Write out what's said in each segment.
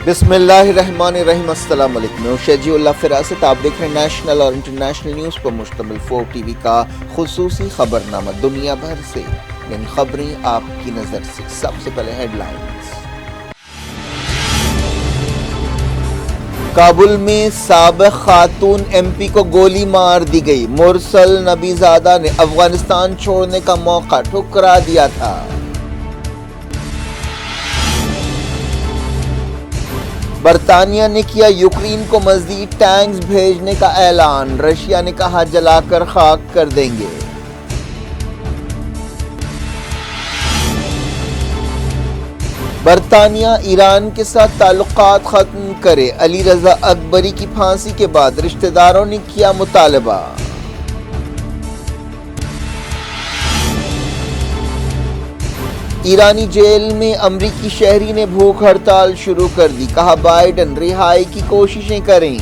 بسم اللہ الرحمن الرحیم۔ السلام علیکم، میں شجیع اللہ فراست۔ آپ دیکھ رہے ہیں نیشنل اور انٹرنیشنل نیوز پر مشتمل 4 ٹی وی کا خصوصی خبرنامہ دنیا بھر سے، یعنی خبریں آپ کی نظر سے۔ سب سے پہلے ہیڈ لائنز۔ کابل میں سابق خاتون ایم پی کو گولی مار دی گئی۔ مرسل نبی زادہ نے افغانستان چھوڑنے کا موقع ٹھکرا دیا تھا۔ برطانیہ نے کیا یوکرین کو مزید ٹینکس بھیجنے کا اعلان۔ رشیا نے کہا جلا کر خاک کر دیں گے۔ برطانیہ ایران کے ساتھ تعلقات ختم کرے۔ علی رضا اکبری کی پھانسی کے بعد رشتہ داروں نے کیا مطالبہ۔ ایرانی جیل میں امریکی شہری نے بھوک ہڑتال شروع کر دی۔ کہا بائیڈن رہائی کی کوششیں کریں۔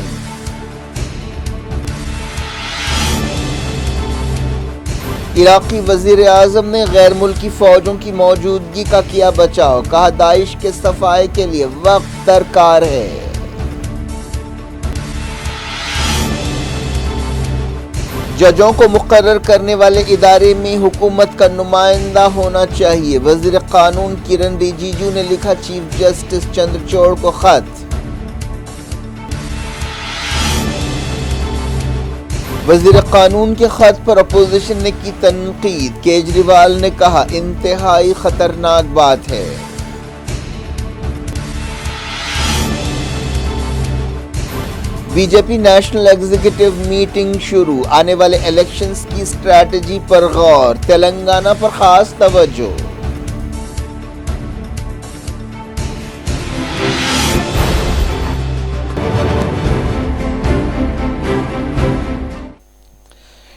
عراقی وزیر اعظم نے غیر ملکی فوجوں کی موجودگی کا کیا بچاؤ۔ کہا داعش کے صفائی کے لیے وقت درکار ہے۔ ججوں کو مقرر کرنے والے ادارے میں حکومت کا نمائندہ ہونا چاہیے۔ وزیر قانون کرن رجیجو نے لکھا چیف جسٹس چندرچوڑ کو خط۔ وزیر قانون کے خط پر اپوزیشن نے کی تنقید۔ کیجریوال نے کہا انتہائی خطرناک بات ہے۔ بی جے پی نیشنل ایگزیکٹو میٹنگ شروع۔ آنے والے الیکشنز کی اسٹریٹجی پر غور۔ تلنگانہ پر خاص توجہ۔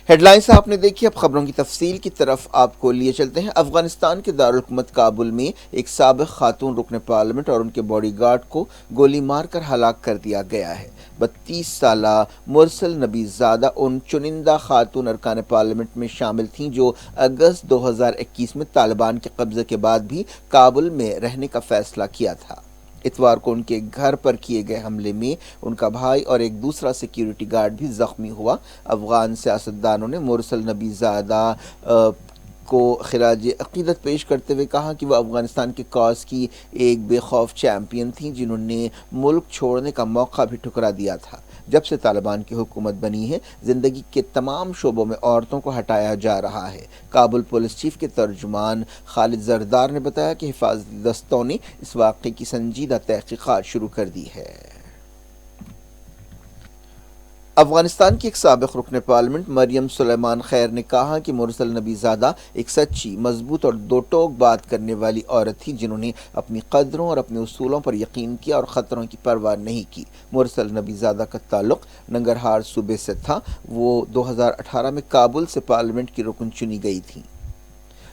ہیڈ لائنز آپ نے دیکھی، اب خبروں کی تفصیل کی طرف آپ کو لیے چلتے ہیں۔ افغانستان کے دارالحکومت کابل میں ایک سابق خاتون رکن پارلیمنٹ اور ان کے باڈی گارڈ کو گولی مار کر ہلاک کر دیا گیا ہے۔ 32 سالہ مرسل نبی زادہ ان چنندہ خاتون ارکان پارلیمنٹ میں شامل تھیں جو اگست 2021 میں طالبان کے قبضے کے بعد بھی کابل میں رہنے کا فیصلہ کیا تھا۔ اتوار کو ان کے گھر پر کیے گئے حملے میں ان کا بھائی اور ایک دوسرا سیکیورٹی گارڈ بھی زخمی ہوا۔ افغان سیاستدانوں نے مرسل نبی زادہ کو خراج عقیدت پیش کرتے ہوئے کہا کہ وہ افغانستان کے کاز کی ایک بے خوف چیمپئن تھیں جنہوں نے ملک چھوڑنے کا موقع بھی ٹھکرا دیا تھا۔ جب سے طالبان کی حکومت بنی ہے، زندگی کے تمام شعبوں میں عورتوں کو ہٹایا جا رہا ہے۔ کابل پولیس چیف کے ترجمان خالد زردار نے بتایا کہ حفاظتی دستوں نے اس واقعے کی سنجیدہ تحقیقات شروع کر دی ہے۔ افغانستان کی ایک سابق رکن پارلیمنٹ مریم سلیمان خیر نے کہا کہ مرسل نبی زادہ ایک سچی، مضبوط اور دو ٹوک بات کرنے والی عورت تھی جنہوں نے اپنی قدروں اور اپنے اصولوں پر یقین کیا اور خطروں کی پرواہ نہیں کی۔ مرسل نبی زادہ کا تعلق ننگرہار صوبے سے تھا۔ وہ 2018 میں کابل سے پارلیمنٹ کی رکن چنی گئی تھیں۔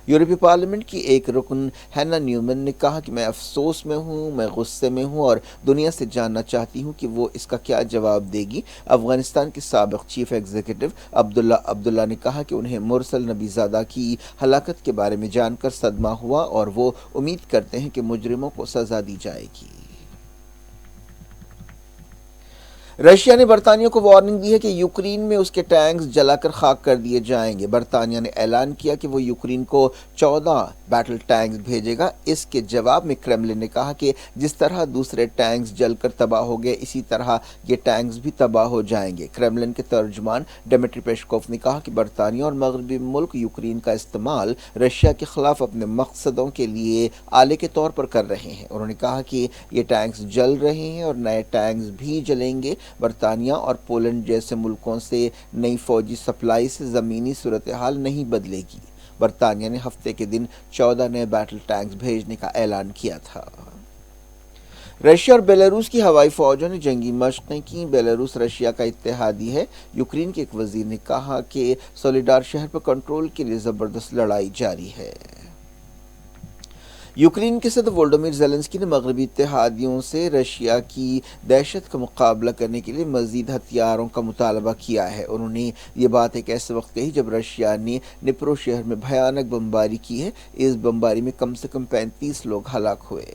یورپی پارلیمنٹ کی ایک رکن ہینا نیومن نے کہا کہ میں افسوس میں ہوں، میں غصے میں ہوں اور دنیا سے جاننا چاہتی ہوں کہ وہ اس کا کیا جواب دے گی۔ افغانستان کے سابق چیف ایگزیکٹو عبداللہ نے کہا کہ انہیں مرسل نبی زادہ کی ہلاکت کے بارے میں جان کر صدمہ ہوا اور وہ امید کرتے ہیں کہ مجرموں کو سزا دی جائے گی۔ رشیا نے برطانیہ کو وارننگ دی ہے کہ یوکرین میں اس کے ٹینکس جلا کر خاک کر دیے جائیں گے۔ برطانیہ نے اعلان کیا کہ وہ یوکرین کو 14 بیٹل ٹینکس بھیجے گا۔ اس کے جواب میں کرملن نے کہا کہ جس طرح دوسرے ٹینکس جل کر تباہ ہو گئے، اسی طرح یہ ٹینکس بھی تباہ ہو جائیں گے۔ کرملن کے ترجمان ڈمیٹری پیشکوف نے کہا کہ برطانیہ اور مغربی ملک یوکرین کا استعمال رشیا کے خلاف اپنے مقصدوں کے لیے آلے کے طور پر کر رہے ہیں۔ انہوں نے کہا کہ یہ ٹینکس جل رہے ہیں اور نئے ٹینکس بھی جلیں گے۔ برطانیہ اور پولینڈ جیسے ملکوں سے نئی فوجی سپلائی سے زمینی صورتحال نہیں بدلے گی۔ برطانیہ نے ہفتے کے دن 14 نئے بیٹل ٹینکس بھیجنے کا اعلان کیا تھا۔ رشیا اور بیلاروس کی ہوائی فوجوں نے جنگی مشقیں کی۔ بیلاروس رشیا کا اتحادی ہے۔ یوکرین کے ایک وزیر نے کہا کہ سولیڈار شہر پر کنٹرول کے لیے زبردست لڑائی جاری ہے۔ یوکرین کے صدر وولڈیمیر زیلنسکی نے مغربی اتحادیوں سے رشیا کی دہشت کا مقابلہ کرنے کے لیے مزید ہتھیاروں کا مطالبہ کیا ہے۔ انہوں نے یہ بات ایک ایسے وقت کہی جب رشیا نے ڈنیپرو شہر میں بھیانک بمباری کی ہے۔ اس بمباری میں کم سے کم 35 لوگ ہلاک ہوئے۔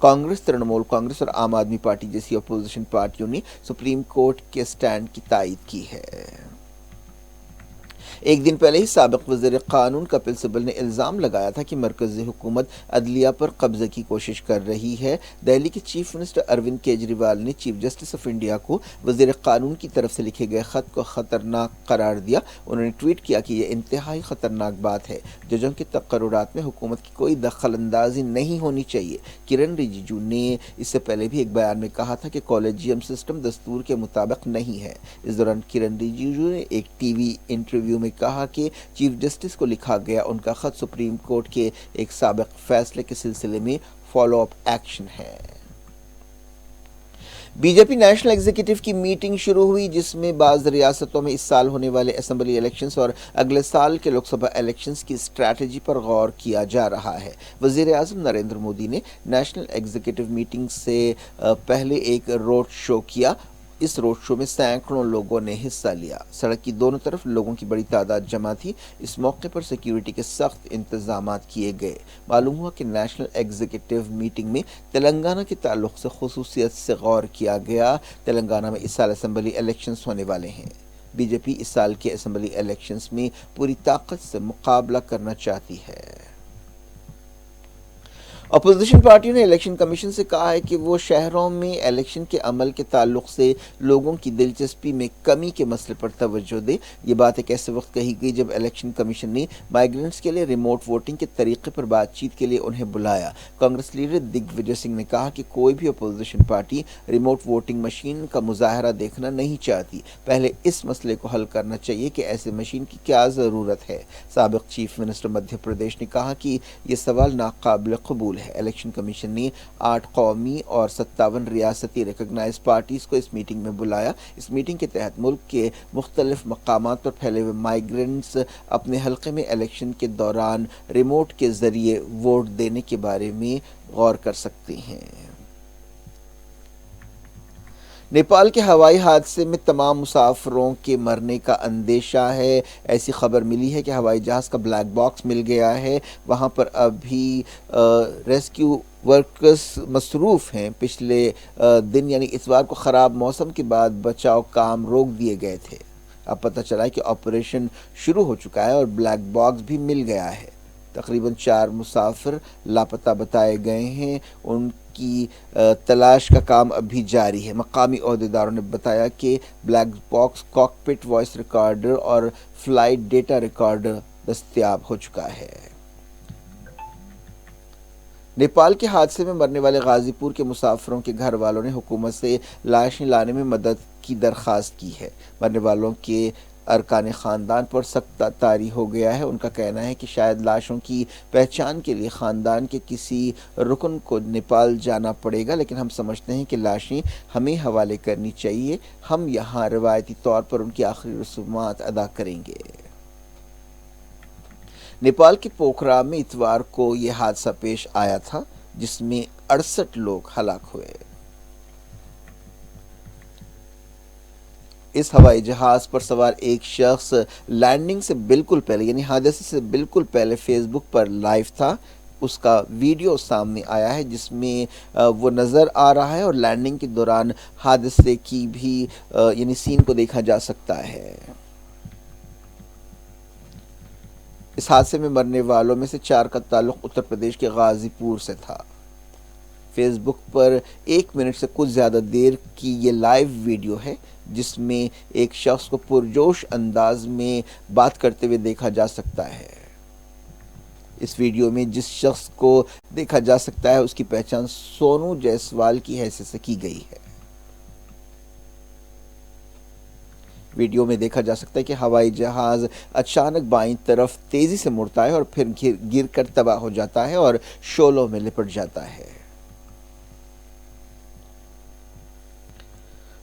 کانگریس، ترنمول کانگریس اور عام آدمی پارٹی جیسی اپوزیشن پارٹیوں نے سپریم کورٹ کے سٹینڈ کی تائید کی ہے۔ ایک دن پہلے ہی سابق وزیر قانون کپل سبل نے الزام لگایا تھا کہ مرکزی حکومت عدلیہ پر قبضے کی کوشش کر رہی ہے۔ دہلی کے چیف منسٹر اروند کیجریوال نے چیف جسٹس آف انڈیا کو وزیر قانون کی طرف سے لکھے گئے خط کو خطرناک قرار دیا۔ انہوں نے ٹویٹ کیا کہ یہ انتہائی خطرناک بات ہے، ججوں کے تقررات میں حکومت کی کوئی دخل اندازی نہیں ہونی چاہیے۔ کرن رجیجو نے اس سے پہلے بھی ایک بیان میں کہا تھا کہ کالجیم سسٹم دستور کے مطابق نہیں ہے۔ اس دوران کرن رجیجو نے ایک ٹی وی انٹرویو میں کہا کہ چیف جسٹس کو لکھا گیا ان کا خط سپریم کورٹ کے ایک سابق فیصلے کے سلسلے میں فالو اپ ایکشن ہے۔ بی جے پی نیشنل ایگزیکٹو کی میٹنگ شروع ہوئی، جس میں بعض ریاستوں میں اس سال ہونے والے اسمبلی الیکشنز اور اگلے سال کے لوک سبھا الیکشنز کی اسٹریٹجی پر غور کیا جا رہا ہے۔ وزیر اعظم نریندر مودی نے نیشنل ایگزیکٹو میٹنگ سے پہلے ایک روڈ شو کیا۔ اس روڈ شو میں سینکڑوں لوگوں نے حصہ لیا۔ سڑک کی دونوں طرف لوگوں کی بڑی تعداد جمع تھی۔ اس موقع پر سیکیورٹی کے سخت انتظامات کیے گئے۔ معلوم ہوا کہ نیشنل ایگزیکٹو میٹنگ میں تلنگانہ کے تعلق سے خصوصیت سے غور کیا گیا۔ تلنگانہ میں اس سال اسمبلی الیکشنز ہونے والے ہیں۔ بی جے پی اس سال کے اسمبلی الیکشنز میں پوری طاقت سے مقابلہ کرنا چاہتی ہے۔ اپوزیشن پارٹیوں نے الیکشن کمیشن سے کہا ہے کہ وہ شہروں میں الیکشن کے عمل کے تعلق سے لوگوں کی دلچسپی میں کمی کے مسئلے پر توجہ دے۔ یہ بات ایک ایسے وقت کہی گئی جب الیکشن کمیشن نے مائیگرنٹس کے لیے ریموٹ ووٹنگ کے طریقے پر بات چیت کے لیے انہیں بلایا۔ کانگریس لیڈر دگ وجے سنگھ نے کہا کہ کوئی بھی opposition party remote voting machine کا مظاہرہ دیکھنا نہیں چاہتی۔ پہلے اس مسئلے کو حل کرنا چاہیے کہ ایسے مشین کی کیا ضرورت ہے۔ سابق چیف منسٹر مدھیہ پردیش نے کہا کہ یہ سوال ناقابل قبول ہے۔ الیکشن کمیشن نے 8 قومی اور 57 ریاستی ریکگنائز پارٹیز کو اس میٹنگ میں بلایا۔ اس میٹنگ کے تحت ملک کے مختلف مقامات پر پھیلے ہوئے مائیگرنٹس اپنے حلقے میں الیکشن کے دوران ریموٹ کے ذریعے ووٹ دینے کے بارے میں غور کر سکتے ہیں۔ نیپال کے ہوائی حادثے میں تمام مسافروں کے مرنے کا اندیشہ ہے۔ ایسی خبر ملی ہے کہ ہوائی جہاز کا بلیک باکس مل گیا ہے۔ وہاں پر ابھی ریسکیو ورکرز مصروف ہیں۔ پچھلے دن یعنی اتوار کو خراب موسم کے بعد بچاؤ کام روک دیے گئے تھے۔ اب پتہ چلا ہے کہ آپریشن شروع ہو چکا ہے اور بلیک باکس بھی مل گیا ہے۔ تقریباً 4 مسافر لاپتہ بتائے گئے ہیں۔ ان کی تلاش کا کام ابھی جاری ہے۔ مقامی عہدیداروں نے بتایا کہ black box cockpit voice recorder اور فلائٹ ڈیٹا ریکارڈر دستیاب ہو چکا ہے۔ نیپال کے حادثے میں مرنے والے غازی پور کے مسافروں کے گھر والوں نے حکومت سے لاشیں لانے میں مدد کی درخواست کی ہے۔ مرنے والوں کے ارکان خاندان پر سخت طاری ہو گیا ہے۔ ان کا کہنا ہے کہ شاید لاشوں کی پہچان کے لیے خاندان کے کسی رکن کو نیپال جانا پڑے گا، لیکن ہم سمجھتے ہیں کہ لاشیں ہمیں حوالے کرنی چاہیے۔ ہم یہاں روایتی طور پر ان کی آخری رسومات ادا کریں گے۔ نیپال کے پوکھرا میں اتوار کو یہ حادثہ پیش آیا تھا، جس میں 68 لوگ ہلاک ہوئے۔ اس ہوائی جہاز پر سوار ایک شخص لینڈنگ سے بالکل پہلے یعنی حادثے سے بالکل پہلے فیس بک پر لائیو تھا۔ اس کا ویڈیو سامنے آیا ہے جس میں وہ نظر آ رہا ہے اور لینڈنگ کے دوران حادثے کی بھی یعنی سین کو دیکھا جا سکتا ہے۔ اس حادثے میں مرنے والوں میں سے 4 کا تعلق اتر پردیش کے غازی پور سے تھا۔ فیس بک پر 1 منٹ سے کچھ زیادہ دیر کی یہ لائیو ویڈیو ہے، جس میں ایک شخص کو پرجوش انداز میں بات کرتے ہوئے دیکھا جا سکتا ہے۔ اس ویڈیو میں جس شخص کو دیکھا جا سکتا ہے اس کی پہچان سونو جیسوال کی حیثیت سے کی گئی ہے۔ ویڈیو میں دیکھا جا سکتا ہے کہ ہوائی جہاز اچانک بائیں طرف تیزی سے مڑتا ہے اور پھر گر کر تباہ ہو جاتا ہے اور شعلوں میں لپٹ جاتا ہے۔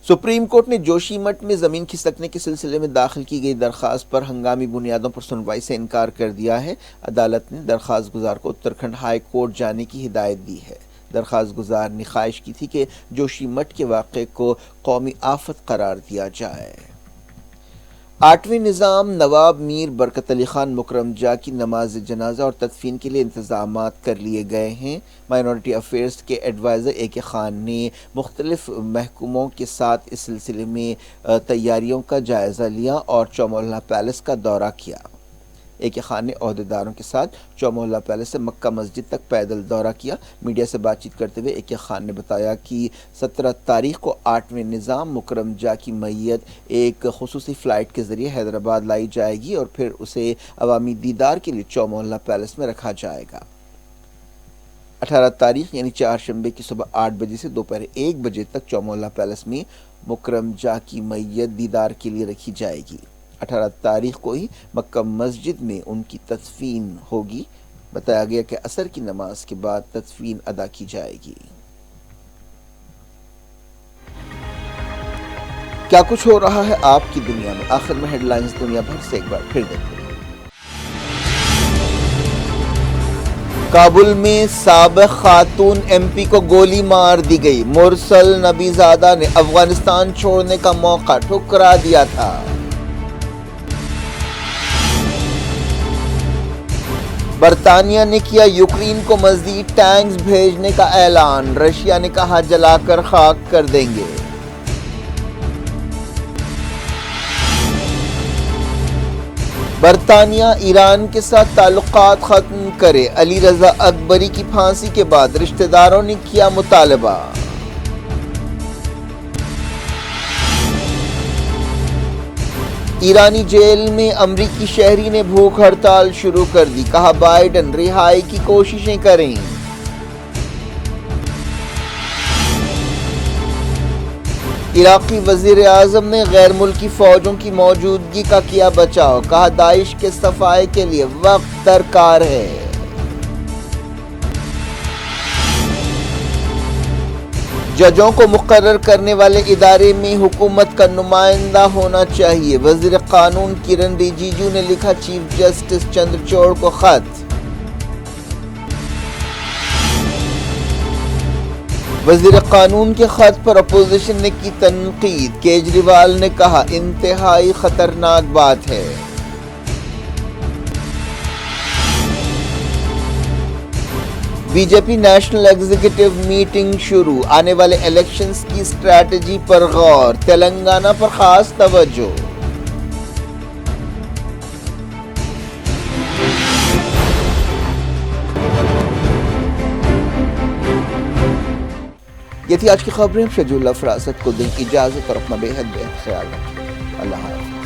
سپریم کورٹ نے جوشی مٹھ میں زمین کھسکنے کے سلسلے میں داخل کی گئی درخواست پر ہنگامی بنیادوں پر سنوائی سے انکار کر دیا ہے۔ عدالت نے درخواست گزار کو اتراکھنڈ ہائی کورٹ جانے کی ہدایت دی ہے۔ درخواست گزار نے خواہش کی تھی کہ جوشی مٹھ کے واقعے کو قومی آفت قرار دیا جائے۔ 8ویں نظام نواب میر برکت علی خان مکرم جا کی نماز جنازہ اور تدفین کے لیے انتظامات کر لیے گئے ہیں۔ مائنورٹی افیئرز کے ایڈوائزر اے کے خان نے مختلف محکموں کے ساتھ اس سلسلے میں تیاریوں کا جائزہ لیا اور چومولہ پیلس کا دورہ کیا۔ اے کے خان نے عہدیداروں کے ساتھ چومولہ پیلس سے مکہ مسجد تک پیدل دورہ کیا۔ میڈیا سے بات چیت کرتے ہوئے اے کے خان نے بتایا کہ 17 تاریخ کو 8ویں نظام مکرم جا کی میت ایک خصوصی فلائٹ کے ذریعے حیدرآباد لائی جائے گی اور پھر اسے عوامی دیدار کے لیے چومولہ پیلس میں رکھا جائے گا۔ 18 تاریخ یعنی چہارشنبے کی صبح 8 بجے سے دوپہر 1 بجے تک چومولہ پیلس میں مکرم جا کی میت دیدار کے لیے رکھی جائے گی۔ 18 تاریخ کو ہی مکہ مسجد میں ان کی تدفین ہوگی۔ بتایا گیا کہ عصر کی نماز کے بعد تدفین ادا کی جائے گی۔ کیا کچھ ہو رہا ہے آپ کی دنیا میں؟ آخر میں ہیڈ لائنز دنیا بھر سے ایک بار پھر دیکھیں۔ کابل میں سابق خاتون ایم پی کو گولی مار دی گئی۔ مرسل نبی زادہ نے افغانستان چھوڑنے کا موقع ٹھکرا دیا تھا۔ برطانیہ نے کیا یوکرین کو مزید ٹینکس بھیجنے کا اعلان۔ رشیا نے کہا جلا کر خاک کر دیں گے۔ برطانیہ ایران کے ساتھ تعلقات ختم کرے۔ علی رضا اکبری کی پھانسی کے بعد رشتہ داروں نے کیا مطالبہ۔ ایرانی جیل میں امریکی شہری نے بھوک ہڑتال شروع کر دی۔ کہا بائیڈن رہائی کی کوششیں کریں۔ عراقی وزیر اعظم نے غیر ملکی فوجوں کی موجودگی کا کیا بچاؤ۔ کہا داعش کے صفائی کے لیے وقت درکار ہے۔ ججوں کو مقرر کرنے والے ادارے میں حکومت کا نمائندہ ہونا چاہیے۔ وزیر قانون کرن رجیجو نے لکھا چیف جسٹس چندرچوڑ کو خط۔ وزیر قانون کے خط پر اپوزیشن نے کی تنقید۔ کیجریوال نے کہا انتہائی خطرناک بات ہے۔ بی جے پی نیشنل ایگزیکٹو میٹنگ شروع۔ آنے والے الیکشنز کی اسٹریٹجی پر غور۔ تلنگانہ پر خاص توجہ۔ یہ تھی آج کی خبریں۔ شجاع اللہ فراست کو دیں اجازت اور اپنا بے حد خیال رکھیں۔ اللہ حافظ۔